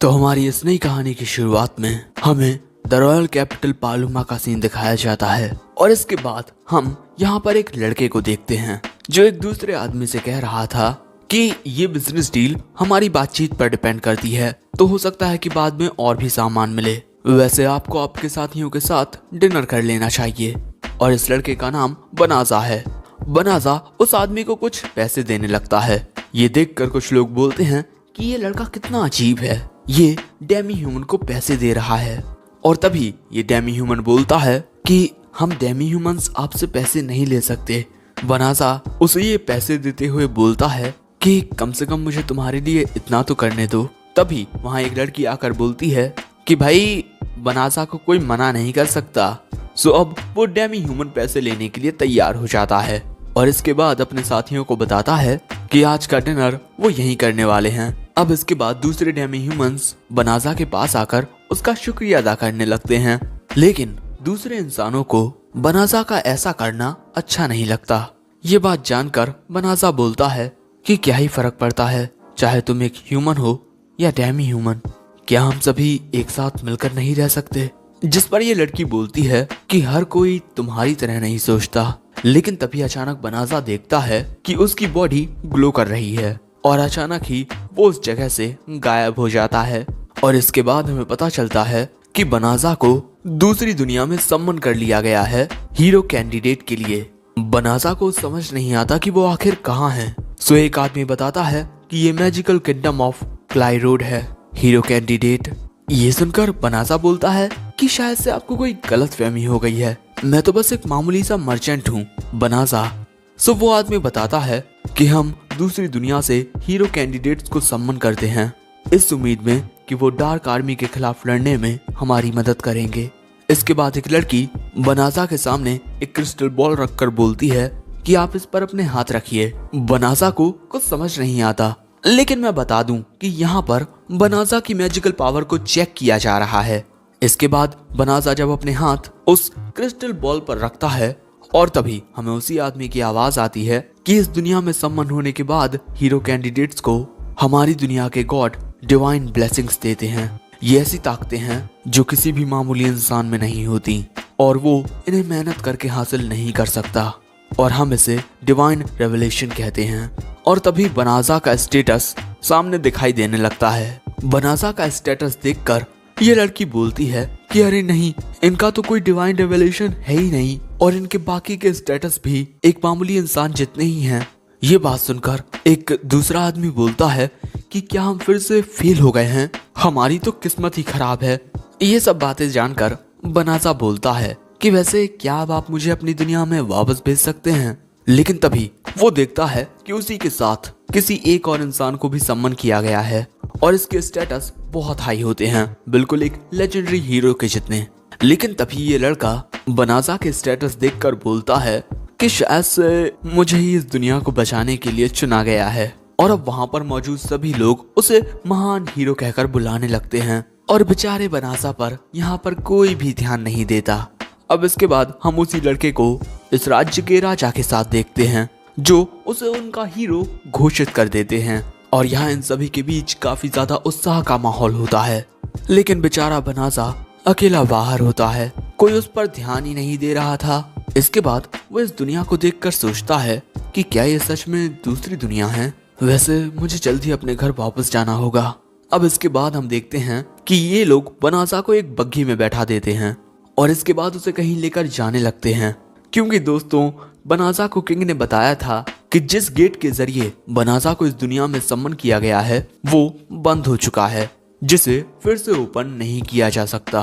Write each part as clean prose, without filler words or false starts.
तो हमारी इस नई कहानी की शुरुआत में हमें द रॉयल कैपिटल पालुमा का सीन दिखाया जाता है और इसके बाद हम यहाँ पर एक लड़के को देखते हैं जो एक दूसरे आदमी से कह रहा था कि ये बिजनेस डील हमारी बातचीत पर डिपेंड करती है, तो हो सकता है कि बाद में और भी सामान मिले। वैसे आपको आपके साथियों के साथ डिनर कर लेना चाहिए। और इस लड़के का नाम बनाजा है। बनाजा उस आदमी को कुछ पैसे देने लगता है। ये देखकर कुछ लोग बोलते हैं कि ये लड़का कितना अजीब है, ये डेमी ह्यूमन को पैसे दे रहा है। और तभी ये डेमी ह्यूमन बोलता है कि हम डेमी ह्यूमंस आपसे पैसे नहीं ले सकते। बनाजा उसे ये पैसे देते हुए बोलता है कि कम से कम मुझे तुम्हारे लिए इतना तो करने दो। तभी वहाँ एक लड़की आकर बोलती है कि भाई बनाजा को कोई मना नहीं कर सकता। सो अब वो डेमी ह्यूमन पैसे लेने के लिए तैयार हो जाता है और इसके बाद अपने साथियों को बताता है कि आज का डिनर वो यहीं करने वाले हैं। अब इसके बाद दूसरे डेमी ह्यूमंस बनाजा के पास आकर उसका शुक्रिया अदा करने लगते हैं, लेकिन दूसरे इंसानों को बनाजा का ऐसा करना अच्छा नहीं लगता। ये बात जानकर बनाजा बोलता है कि क्या ही फर्क पड़ता है, चाहे तुम एक ह्यूमन हो या डेमी ह्यूमन, क्या हम सभी एक साथ मिलकर नहीं रह सकते। जिस पर ये लड़की बोलती है कि हर कोई तुम्हारी तरह नहीं सोचता। लेकिन तभी अचानक बनाजा देखता है कि उसकी बॉडी ग्लो कर रही है और अचानक ही वो उस जगह से गायब हो जाता है। और इसके बाद हमें पता चलता है कि बनाजा को दूसरी दुनिया में सम्मन कर लिया गया है हीरो कैंडिडेट के लिए। बनाजा को समझ नहीं आता कि वो आखिर कहाँ है। सो एक आदमी बताता है कि ये मैजिकल किंगडम ऑफ क्लाइरोड है हीरो कैंडिडेट। ये सुनकर बनाजा बोलता है कि शायद से आपको कोई गलतफहमी हो गई है, मैं तो बस एक मामूली सा मर्चेंट हूँ बनाजा। सो वो आदमी बताता है कि हम दूसरी दुनिया से हीरो कैंडिडेट्स को सम्मन करते हैं इस उम्मीद में कि वो डार्क आर्मी के खिलाफ लड़ने में हमारी मदद करेंगे। इसके बाद एक लड़की बनाजा के सामने एक क्रिस्टल बॉल रखकर बोलती है कि आप इस पर अपने हाथ रखिए। बनाजा को कुछ समझ नहीं आता, लेकिन मैं बता दूं कि यहाँ पर बनाजा की मैजिकल पावर को चेक किया जा रहा है। इसके बाद बनाजा जब अपने हाथ उस क्रिस्टल बॉल पर रखता है और तभी हमें उसी आदमी की आवाज आती है कि इस दुनिया में सम्मन होने के बाद हीरो कैंडिडेट्स को हमारी दुनिया के गॉड डिवाइन ब्लेसिंग्स देते हैं। ये ऐसी ताकतें हैं जो किसी भी मामूली इंसान में नहीं होती और वो इन्हें मेहनत करके हासिल नहीं कर सकता, और हम इसे डिवाइन रेवलेशन कहते हैं। और तभी बनाजा का स्टेटस सामने दिखाई देने लगता है। बनाजा का स्टेटस देखकर ये लड़की बोलती है कि अरे नहीं, इनका तो कोई डिवाइन रेवलेशन है ही नहीं और इनके बाकी के स्टेटस भी एक मामूली इंसान जितने ही हैं। ये बात सुनकर एक दूसरा आदमी बोलता है कि क्या हम फिर से फेल हो गए हैं, हमारी तो किस्मत ही खराब है। ये सब बातें जानकर बनाजा बोलता है कि वैसे क्या अब आप मुझे अपनी दुनिया में वापस भेज सकते हैं। लेकिन तभी वो देखता है कि उसी के साथ किसी एक और इंसान को भी सम्मन किया गया है और इसके स्टेटस बहुत हाई होते हैं, बिल्कुल एक लेजेंडरी हीरो के जितने। लेकिन तभी ये लड़का बनाजा के स्टेटस देखकर बोलता है कि शायद से मुझे ही इस दुनिया को बचाने के लिए चुना गया है। और अब वहाँ पर मौजूद सभी लोग उसे महान हीरो कहकर बुलाने लगते हैं और बेचारे बनाजा पर यहाँ पर कोई भी ध्यान नहीं देता। अब इसके बाद हम उसी लड़के को इस राज्य के राजा के साथ देखते हैं जो उसे उनका हीरो घोषित कर देते हैं। और यहाँ इन सभी के बीच काफी ज्यादा उत्साह का माहौल होता है, लेकिन बेचारा बनाजा अकेला बाहर होता है, कोई उस पर ध्यान ही नहीं दे रहा था। इसके बाद वो इस दुनिया को देखकर सोचता है कि क्या ये सच में दूसरी दुनिया है, वैसे मुझे जल्दी अपने घर वापस जाना होगा। अब इसके बाद हम देखते हैं कि ये लोग बनाजा को एक बग्घी में बैठा देते हैं और इसके बाद उसे कहीं लेकर जाने लगते हैं, क्योंकि दोस्तों बनाजा को किंग ने बताया था कि जिस गेट के जरिए बनाजा को इस दुनिया में सम्मन किया गया है वो बंद हो चुका है, जिसे फिर से ओपन नहीं किया जा सकता।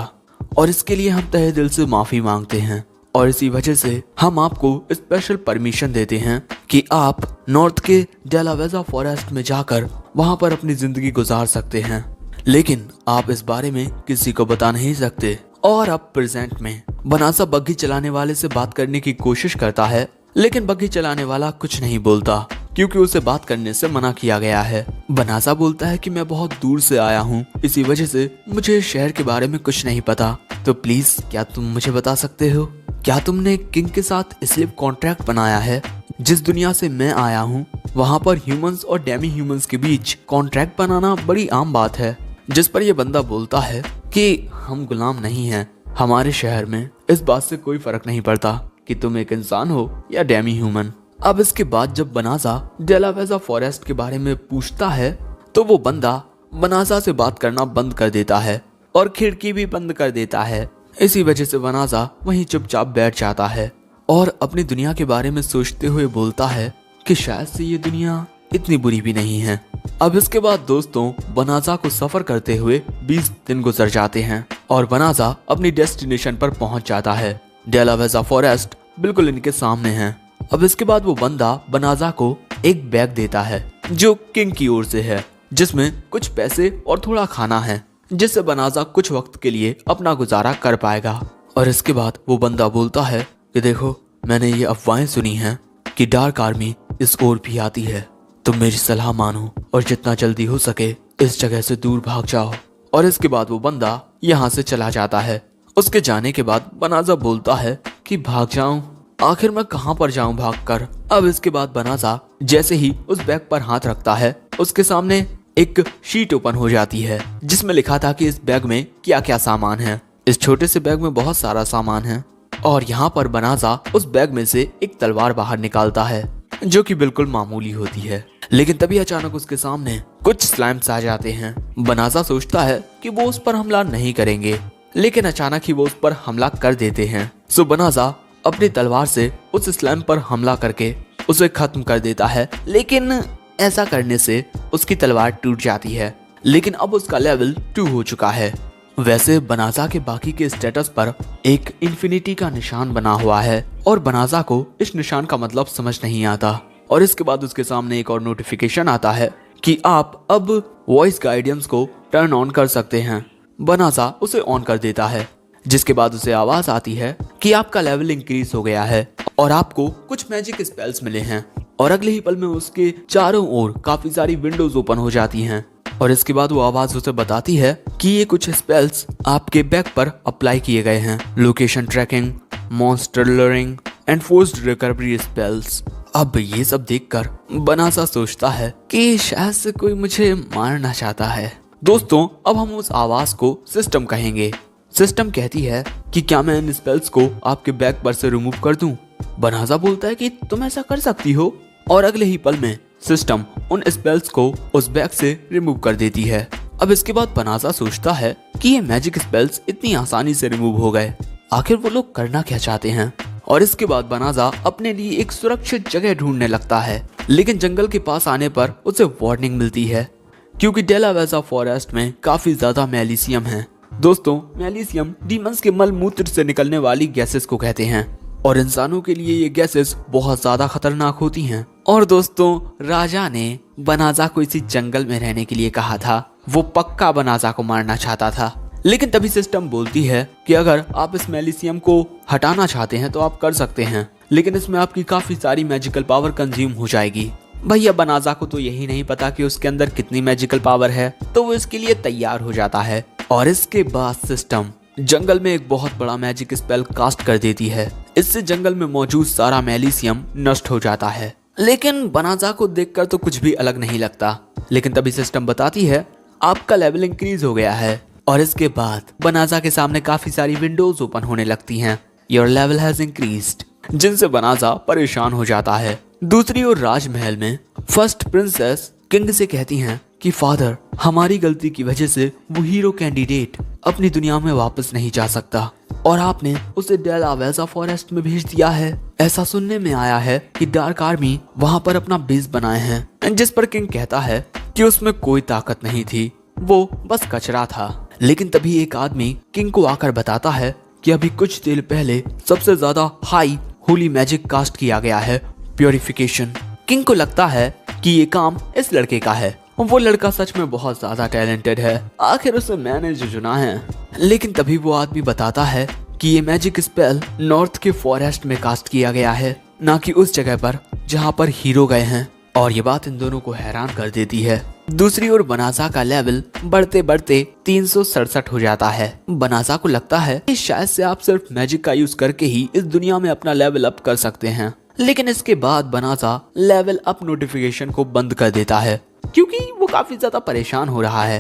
और इसके लिए हम तहे दिल से माफी मांगते हैं और इसी वजह से हम आपको स्पेशल परमिशन देते हैं कि आप नॉर्थ के डेलावेजा फॉरेस्ट में जाकर वहां पर अपनी जिंदगी गुजार सकते हैं, लेकिन आप इस बारे में किसी को बता नहीं सकते। और अब प्रेजेंट में बनाजा बग्घी चलाने वाले से बात करने की कोशिश करता है, लेकिन बग्घी चलाने वाला कुछ नहीं बोलता क्योंकि उसे बात करने से मना किया गया है। बनाजा बोलता है कि मैं बहुत दूर से आया हूँ, इसी वजह से मुझे शहर के बारे में कुछ नहीं पता, तो प्लीज क्या तुम मुझे बता सकते हो, क्या तुमने किंग के साथ इसलिए कॉन्ट्रैक्ट बनाया है। जिस दुनिया से मैं आया हूँ वहाँ पर ह्यूमंस और डेमी ह्यूमंस के बीच कॉन्ट्रैक्ट बनाना बड़ी आम बात है, जिस पर यह बंदा बोलता है कि हम गुलाम नहीं हैं, हमारे शहर में इस बात से कोई फर्क नहीं पड़ता कि तुम एक इंसान हो या डेमी ह्यूमन। अब इसके बाद जब बनाजा डेलावेजा फॉरेस्ट के बारे में पूछता है तो वो बंदा बनाजा से बात करना बंद कर देता है और खिड़की भी बंद कर देता है। इसी वजह से बनाजा वहीं चुपचाप बैठ जाता है और अपनी दुनिया के बारे में सोचते हुए बोलता है कि शायद से ये दुनिया इतनी बुरी भी नहीं है। अब इसके बाद दोस्तों बनाजा को सफर करते हुए 20 दिन गुजर जाते हैं और बनाजा अपनी डेस्टिनेशन पर पहुंच जाता है। डेलावेजा फॉरेस्ट बिल्कुल इनके सामने है। अब इसके बाद वो बंदा बनाजा को एक बैग देता है जो किंग की ओर से है, जिसमें कुछ पैसे और थोड़ा खाना है, जिससे बनाजा कुछ वक्त के लिए अपना गुजारा कर पाएगा। और इसके बाद वो बंदा बोलता है कि देखो, मैंने ये अफवाहें सुनी हैं कि डार्क आर्मी इस ओर भी आती है, तुम मेरी सलाह मानो और जितना जल्दी हो सके इस जगह से दूर भाग जाओ। और इसके बाद वो बंदा यहाँ से चला जाता है। उसके जाने के बाद बनाजा बोलता है कि भाग जाऊं, आखिर मैं कहाँ पर जाऊं भागकर। अब इसके बाद बनाजा जैसे ही उस बैग पर हाथ रखता है, उसके सामने एक शीट ओपन हो जाती है जिसमें लिखा था कि इस बैग में क्या क्या सामान है। इस छोटे से बैग में बहुत सारा सामान है और यहाँ पर बनाजा उस बैग में से एक तलवार बाहर निकालता है जो कि बिल्कुल मामूली होती है। लेकिन तभी अचानक उसके सामने कुछ स्लाइम्स आ जाते हैं। बनाजा सोचता है कि वो उस पर हमला नहीं करेंगे, लेकिन अचानक ही वो उस पर हमला कर देते हैं। सो बनाजा अपनी तलवार से उस स्लाइम पर हमला करके उसे खत्म कर देता है, लेकिन ऐसा करने से उसकी तलवार टूट जाती है। लेकिन अब उसका लेवल 2 हो चुका है। वैसे बनाजा के बाकी के स्टेटस पर एक इन्फिनिटी का निशान बना हुआ है और बनाजा को इस निशान का मतलब समझ नहीं आता। और इसके बाद उसके सामने एक और नोटिफिकेशन आता है कि आप अब वॉइस गाइडेंस को टर्न ऑन कर सकते हैं। बनाजा उसे ऑन कर देता है, जिसके बाद उसे आवाज आती है कि आपका लेवल इंक्रीज हो गया है और आपको कुछ मैजिक स्पेल्स मिले हैं। और अगले ही पल में उसके चारों ओर काफी सारी विंडोज ओपन हो जाती हैं। और इसके बाद वो आवाज उसे बताती है कि ये कुछ स्पेल्स आपके बैग पर अप्लाई किए गए हैं। Location tracking, monster luring and forced recovery spells. अब ये सब देखकर बनाजा सोचता है कि शायद से कोई मुझे मारना चाहता है। दोस्तों, अब हम उस आवाज को सिस्टम कहेंगे। सिस्टम कहती है कि क्या मैं इन स्पेल्स को आपके बैग पर से रिमूव कर दूं? बनाजा बोलता है कि तुम ऐसा कर सकती हो और अगले ही पल में सिस्टम उन स्पेल्स को उस बैग से रिमूव कर देती है। अब इसके बाद बनाजा सोचता है कि ये मैजिक स्पेल्स इतनी आसानी से रिमूव हो गए, आखिर वो लोग करना क्या चाहते हैं। और इसके बाद बनाजा अपने लिए एक सुरक्षित जगह ढूंढने लगता है, लेकिन जंगल के पास आने पर उसे वार्निंग मिलती है क्योंकि डेलावेजा फॉरेस्ट में काफी ज्यादा मैलिशियम है। दोस्तों, मैलिशियम डीमंस के मल मूत्र से निकलने वाली गैसेस को कहते हैं और इंसानों के लिए ये गैसेस बहुत ज्यादा खतरनाक होती हैं। और दोस्तों, राजा ने बनाजा को इसी जंगल में रहने के लिए कहा था। वो पक्का बनाजा को मारना चाहता था, लेकिन तभी सिस्टम बोलती है कि अगर आप इस मैलिशियम को हटाना चाहते हैं तो आप कर सकते हैं, लेकिन इसमें आपकी काफी सारी मैजिकल पावर कंज्यूम हो जाएगी। भैया बनाजा को तो यही नहीं पता कि उसके अंदर कितनी मैजिकल पावर है, तो वो इसके लिए तैयार हो जाता है। और इसके बाद सिस्टम जंगल में एक बहुत बड़ा मैजिक स्पेल कास्ट कर देती है। इससे जंगल में मौजूद सारा मैलिशियम नष्ट हो जाता है। लेकिन बनाजा को देखकर तो कुछ भी अलग नहीं लगता। लेकिन तभी सिस्टम बताती है आपका लेवल इंक्रीज हो गया है। और इसके बाद बनाजा के सामने काफी सारी विंडोज ओपन होने लगती हैं। योर लेवल हैज इंक्रीज्ड, जिनसे बनाजा परेशान हो जाता है। दूसरी ओर राजमहल में फर्स्ट प्रिंसेस किंग से कहती हैं कि फादर, हमारी गलती की वजह से वो हीरो कैंडिडेट अपनी दुनिया में वापस नहीं जा सकता और आपने उसे डेलावेजा फॉरेस्ट में भेज दिया है। ऐसा सुनने में आया है कि डार्क आर्मी वहां पर अपना बेस बनाए हैं, जिस पर किंग कहता है कि उसमें कोई ताकत नहीं थी, वो बस कचरा था। लेकिन तभी एक आदमी किंग को आकर बताता है कि अभी कुछ देर पहले सबसे ज्यादा हाई होली मैजिक कास्ट किया गया है, प्योरिफिकेशन। किंग को लगता है कि ये काम इस लड़के का है। वो लड़का सच में बहुत ज्यादा टैलेंटेड है, आखिर उसे मैंने जो चुना है। लेकिन तभी वो आदमी बताता है कि ये मैजिक स्पेल नॉर्थ के फॉरेस्ट में कास्ट किया गया है, ना कि उस जगह पर जहाँ पर हीरो गए हैं। और ये बात इन दोनों को हैरान कर देती है। दूसरी ओर बनाजा का लेवल बढ़ते बढ़ते 367 हो जाता है। बनाजा को लगता है कि शायद से आप सिर्फ मैजिक का यूज करके ही इस दुनिया में अपना लेवल अप कर सकते हैं। लेकिन इसके बाद बनाजा लेवल अप नोटिफिकेशन को बंद कर देता है क्योंकि वो काफी ज्यादा परेशान हो रहा है।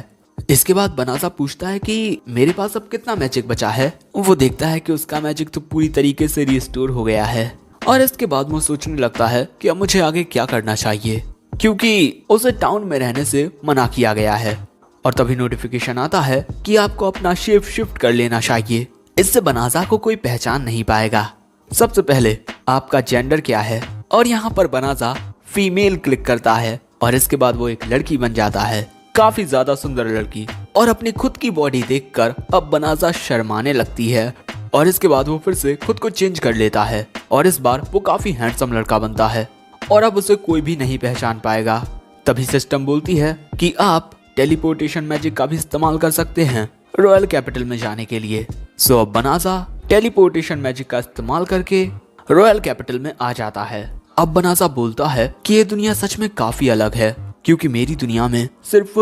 इसके बाद बनासा पूछता है कि मेरे पास अब कितना मैजिक बचा है। वो देखता है कि उसका मैजिक तो पूरी तरीके से रिस्टोर हो गया है और इसके बाद वो सोचने लगता है कि अब मुझे आगे क्या करना चाहिए, क्योंकि उसे टाउन में रहने से मना किया गया है। और तभी नोटिफिकेशन आता है कि आपको अपना शेप शिफ्ट कर लेना चाहिए, इससे बनासा को कोई पहचान नहीं पाएगा। सबसे पहले आपका जेंडर क्या है, और यहाँ पर बनासा फीमेल क्लिक करता है और इसके बाद वो एक लड़की बन जाता है, काफी ज्यादा सुंदर लड़की। और अपनी खुद की बॉडी देखकर अब बनासा शर्माने लगती है और इसके बाद वो फिर से खुद को चेंज कर लेता है और इस बार वो काफी हैंडसम लड़का बनता है और अब उसे कोई भी नहीं पहचान पाएगा। तभी सिस्टम बोलती है कि आप टेलीपोर्टेशन मैजिक का भी इस्तेमाल कर सकते हैं रॉयल कैपिटल में जाने के लिए। सो अब बनासा टेलीपोर्टेशन मैजिक का इस्तेमाल करके रॉयल कैपिटल में आ जाता है। अब बनासा बोलता है कि ये दुनिया सच में काफी अलग है, क्योंकि मेरी दुनिया में सिर्फ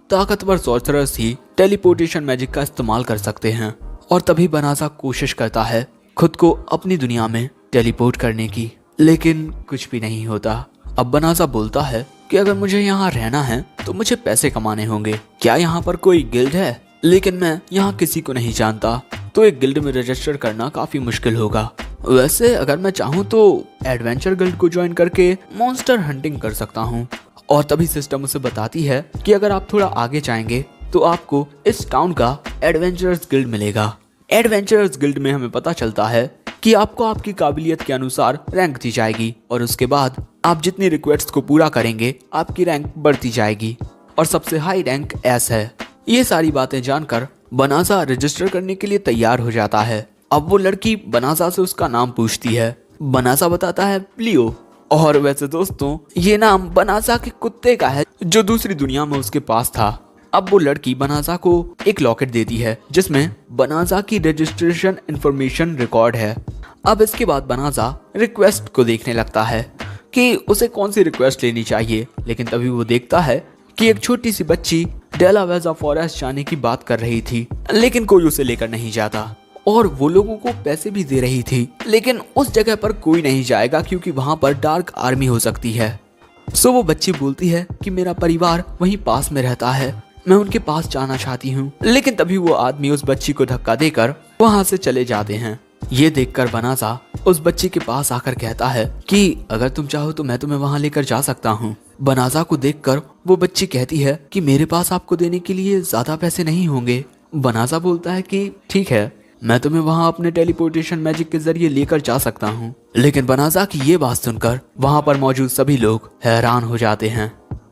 ताकतवर सॉर्सरर्स ही टेलीपोर्टेशन मैजिक का इस्तेमाल कर सकते हैं। और तभी बनासा कोशिश करता है खुद को अपनी दुनिया में टेलीपोर्ट करने की, लेकिन कुछ भी नहीं होता। अब बनासा बोलता है कि अगर मुझे यहाँ रहना है तो मुझे पैसे कमाने होंगे। क्या यहाँ पर कोई गिल्ड है? लेकिन मैं यहाँ किसी को नहीं जानता, तो एक गिल्ड में रजिस्टर करना काफी मुश्किल होगा। वैसे अगर मैं चाहूँ तो एडवेंचर गिल्ड को ज्वाइन करके मॉन्स्टर हंटिंग कर सकता हूँ। और तभी सिस्टम उसे बताती है कि अगर आप थोड़ा आगे जाएंगे तो आपको इस टाउन का एडवेंचरर्स गिल्ड मिलेगा। एडवेंचरर्स गिल्ड में हमें पता चलता है कि आपको आपकी काबिलियत के अनुसार रैंक दी जाएगी और उसके बाद आप जितनी रिक्वेस्ट को पूरा करेंगे आपकी रैंक बढ़ती जाएगी और सबसे हाई रैंक एस है। ये सारी बातें जानकर बनासा रजिस्टर करने के लिए तैयार हो जाता है। अब वो लड़की बनासा से उसका नाम पूछती है। बनासा बताता है प्लियो। और वैसे दोस्तों ये नाम बनासा के कुत्ते का है जो दूसरी दुनिया में उसके पास था। अब वो लड़की बनासा को एक लॉकेट देती है जिसमें बनासा की रजिस्ट्रेशन इंफॉर्मेशन रिकॉर्ड है। अब इसके बाद बनासा रिक्वेस्ट को देखने लगता है कि उसे कौन सी रिक्वेस्ट लेनी चाहिए, लेकिन तभी वो देखता है कि एक छोटी सी बच्ची डेलावेजा फॉरेस्ट जाने की बात कर रही थी, लेकिन कोई उसे लेकर नहीं जाता और वो लोगों को पैसे भी दे रही थी, लेकिन उस जगह पर कोई नहीं जाएगा क्योंकि वहां पर डार्क आर्मी हो सकती है। सो वो बच्ची बोलती है कि मेरा परिवार वहीं पास में रहता है, मैं उनके पास जाना चाहती हूँ। लेकिन तभी वो आदमी उस बच्ची को धक्का देकर वहां से चले जाते हैं। ये देखकर बनासा उस बच्ची के पास आकर कहता है कि अगर तुम चाहो तो मैं तुम्हें वहां लेकर जा सकता हूँ। बनासा को देखकर वो बच्ची कहती है कि मेरे पास आपको देने के लिए ज्यादा पैसे नहीं होंगे। बनासा बोलता है कि ठीक है, मैं तुम्हें वहां अपने टेलीपोर्टेशन मैजिक के जरिए लेकर जा सकता हूँ। लेकिन बनासा की ये बात सुनकर वहां पर मौजूद सभी लोग हैरान हो जाते हैं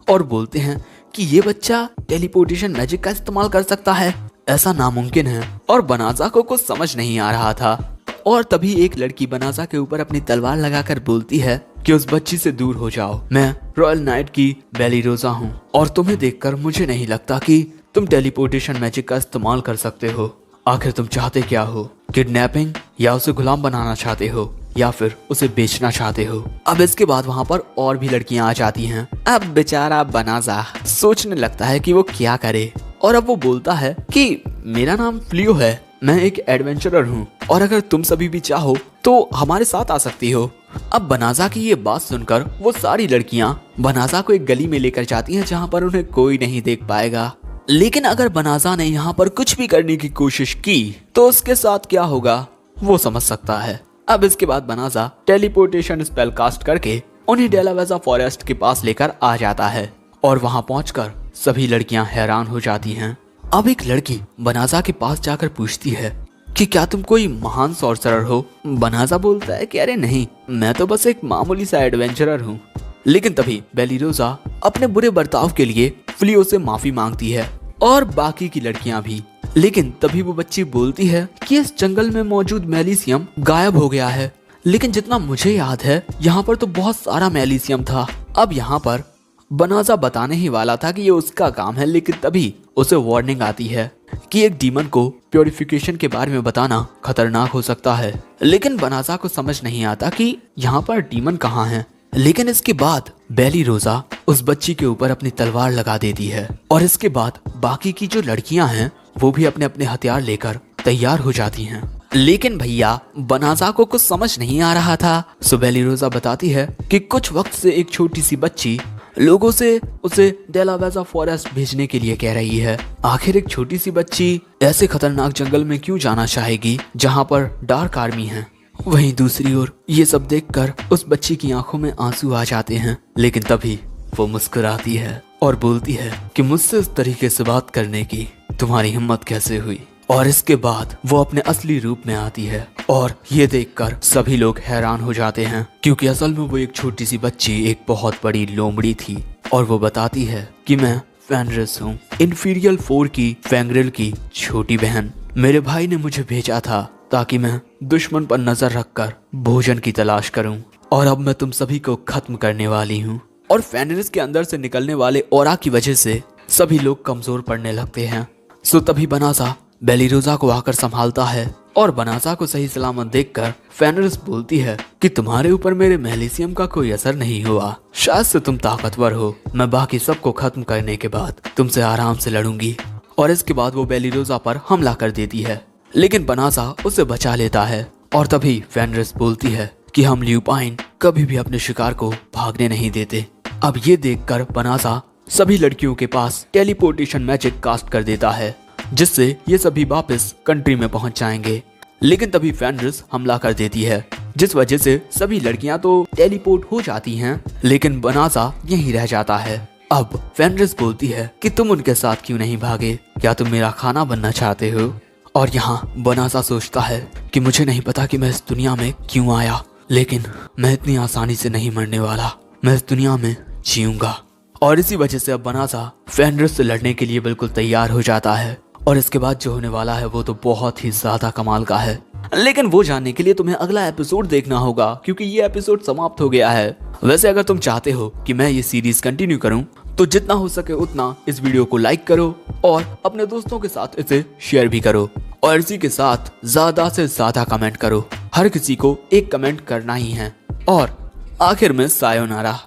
और बोलते हैं कि ये बच्चा टेलीपोर्टेशन मैजिक का इस्तेमाल कर सकता है, ऐसा नामुमकिन है। और बनासा को कुछ समझ नहीं आ रहा था। और तभी एक लड़की बनासा के ऊपर अपनी तलवार लगाकर बोलती है कि उस बच्ची से दूर हो जाओ, मैं रॉयल नाइट की बेलीरोजा हूँ और तुम्हें देखकर मुझे नहीं लगता कि तुम टेलीपोर्टेशन मैजिक का इस्तेमाल कर सकते हो। आखिर तुम चाहते क्या हो? किडनैपिंग, या उसे गुलाम बनाना चाहते हो, या फिर उसे बेचना चाहते हो? अब इसके बाद वहाँ पर और भी लड़कियां आ जाती हैं। अब बेचारा बनासा सोचने लगता है कि वो क्या करे और अब वो बोलता है कि मेरा नाम फ्लियो है, मैं एक एडवेंचरर हूँ और अगर तुम सभी भी चाहो तो हमारे साथ आ सकती हो। अब बनासा की ये बात सुनकर वो सारी लड़कियां बनासा को एक गली में लेकर जाती हैं जहाँ पर उन्हें कोई नहीं देख पाएगा। लेकिन अगर बनासा ने यहाँ पर कुछ भी करने की कोशिश की तो उसके साथ क्या होगा वो समझ सकता है। अब इसके बाद बनासा टेलीपोर्टेशन स्पेल कास्ट करके उन्हें डेलावेजा फॉरेस्ट के पास लेकर आ जाता है और वहां पहुंचकर सभी लड़कियां हैरान हो जाती हैं। अब एक लड़की बनासा के पास जाकर पूछती है कि क्या तुम कोई महान सॉर्सरर हो? बनासा बोलता है कि अरे नहीं, मैं तो बस एक मामूली सा एडवेंचरर हूँ। लेकिन तभी बेलीरोजा अपने बुरे बर्ताव के लिए फ्लियो से माफी मांगती है और बाकी की लड़कियां भी। लेकिन तभी वो बच्ची बोलती है कि इस जंगल में मौजूद मेलिशियम गायब हो गया है, लेकिन जितना मुझे याद है यहाँ पर तो बहुत सारा मेलिशियम था। अब यहाँ पर बनासा बताने ही वाला था कि ये उसका काम है, लेकिन तभी उसे वार्निंग आती है कि एक डीमन को प्योरिफिकेशन के बारे में बताना खतरनाक हो सकता है। लेकिन बनासा को समझ नहीं आता कि यहाँ पर डीमन कहाँ है। लेकिन इसके बाद बेलीरोजा उस बच्ची के ऊपर अपनी तलवार लगा देती है और इसके बाद बाकी की जो लड़कियां हैं वो भी अपने अपने हथियार लेकर तैयार हो जाती हैं। लेकिन भैया बनासा को कुछ समझ नहीं आ रहा था। सो बेलीरोजा बताती है कि कुछ वक्त से एक छोटी सी बच्ची लोगों से उसे डेलावेजा फॉरेस्ट भेजने के लिए कह रही है। आखिर एक छोटी सी बच्ची ऐसे खतरनाक जंगल में क्यों जाना चाहेगी जहाँ पर डार्क आर्मी है। वहीं दूसरी ओर ये सब देखकर उस बच्ची की आंखों में आंसू आ जाते हैं, लेकिन तभी वो मुस्कुराती है और बोलती है कि मुझसे इस तरीके से बात करने की तुम्हारी हिम्मत कैसे हुई। और इसके बाद वो अपने असली रूप में आती है और ये देखकर सभी लोग हैरान हो जाते हैं, क्योंकि असल में वो एक छोटी सी बच्ची एक बहुत बड़ी लोमड़ी थी। और वो बताती है कि मैं फेनरिस हूँ, इन्फीरियल 4 की फेंग्रिल की छोटी बहन। मेरे भाई ने मुझे भेजा था ताकि मैं दुश्मन पर नजर रखकर भोजन की तलाश करूं, और अब मैं तुम सभी को खत्म करने वाली हूं। और फेनरिस के अंदर से निकलने वाले ऑरा की वजह से सभी लोग कमजोर पड़ने लगते हैं। सो तभी बनासा बेलिरोजा को आकर संभालता है और बनासा को सही सलामत देखकर फेनरिस बोलती है कि तुम्हारे ऊपर मेरे मेलिसियम का कोई असर नहीं हुआ, शायद से तुम ताकतवर हो। मैं बाकी सबको खत्म करने के बाद तुमसे आराम से लड़ूंगी। और इसके बाद वो बेलिरोजा पर हमला कर देती है, लेकिन बनासा उसे बचा लेता है। और तभी फेनरिस बोलती है कि हम ल्यूपाइन कभी भी अपने शिकार को भागने नहीं देते। अब ये देखकर बनासा सभी लड़कियों के पास टेलीपोर्टेशन मैजिक कास्ट कर देता है, जिससे ये सभी वापस कंट्री में पहुंच जाएंगे। लेकिन तभी फेनरिस हमला कर देती है, जिस वजह से सभी लड़कियां तो टेलीपोर्ट हो जाती हैं, लेकिन बनासा यहीं रह जाता है। अब फेनरिस बोलती है कि तुम उनके साथ क्यों नहीं भागे, क्या तुम मेरा खाना बनना चाहते हो। और यहाँ बनासा सोचता है कि मुझे नहीं पता कि मैं इस दुनिया में क्यों आया, लेकिन मैं इतनी आसानी से नहीं मरने वाला, मैं इस दुनिया में जीऊंगा। और इसी वजह से अब बनासा फेनरिस से लड़ने के लिए बिल्कुल तैयार हो जाता है। और इसके बाद जो होने वाला है वो तो बहुत ही ज्यादा कमाल का है, लेकिन वो जानने के लिए तुम्हें अगला एपिसोड देखना होगा, क्योंकि ये एपिसोड समाप्त हो गया है। वैसे अगर तुम चाहते हो कि मैं ये सीरीज कंटिन्यू करूं तो जितना हो सके उतना इस वीडियो को लाइक करो और अपने दोस्तों के साथ इसे शेयर भी करो, और इसी के साथ ज्यादा से ज्यादा कमेंट करो। हर किसी को एक कमेंट करना ही है। और आखिर में सायोनारा।